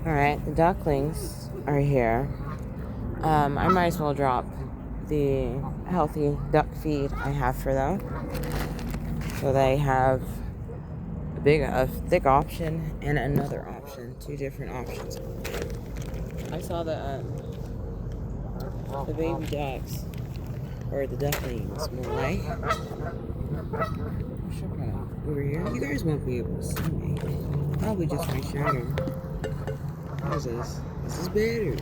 Alright, the ducklings are here. I might as well drop the healthy duck feed I have for them. So they have a thick option and another option. Two different options. I saw the baby ducks, or the ducklings, more like. Over here. You guys won't be able to see me. Probably just my shadow. What is this? This is better.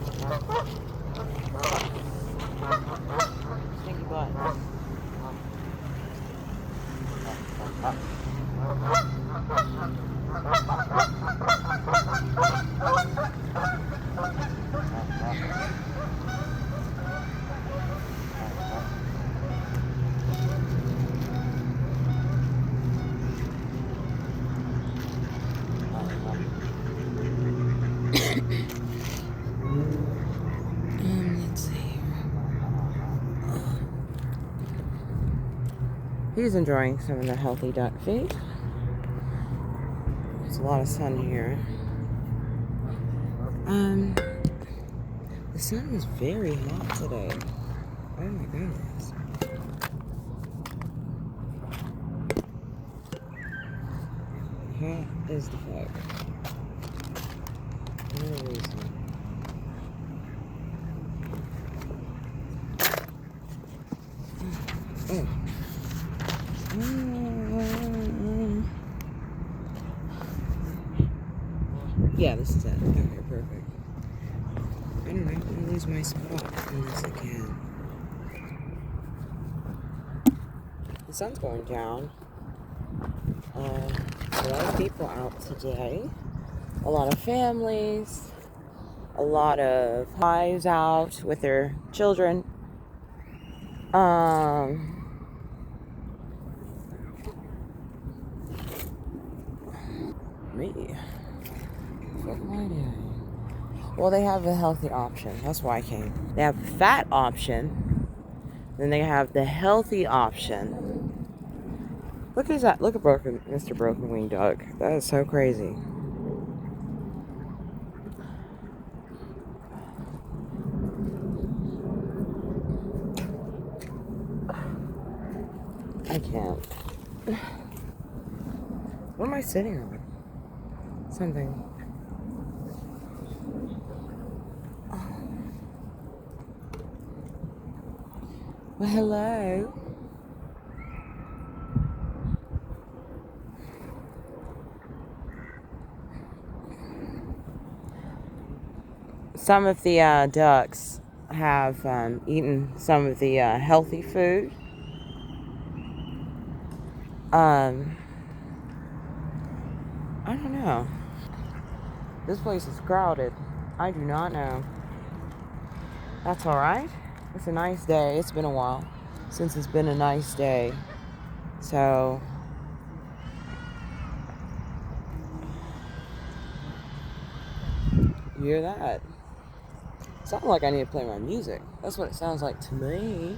Stinky butt. Let's see. He's enjoying some of the healthy duck feed. There's a lot of sun here. The sun is very hot today. Oh my goodness. Hot as the fuck. No reason. Oh. Yeah, this is it. Okay, perfect. I don't know. I'm gonna lose my spot unless I can. The sun's going down. A lot of people out today. A lot of families. A lot of wives out with their children. Me. What am I doing? Well, they have a healthy option. That's why I came. They have the fat option. Then they have the healthy option. Look at that. Look at Mr. Broken Winged Duck. That is so crazy. I can't. What am I sitting on? Something. Well, hello. Some of the ducks have eaten some of the healthy food. I don't know. This place is crowded. I do not know. That's alright. It's a nice day. It's been a while since it's been a nice day. So, you hear that? Sounds like I need to play my music. That's what it sounds like to me.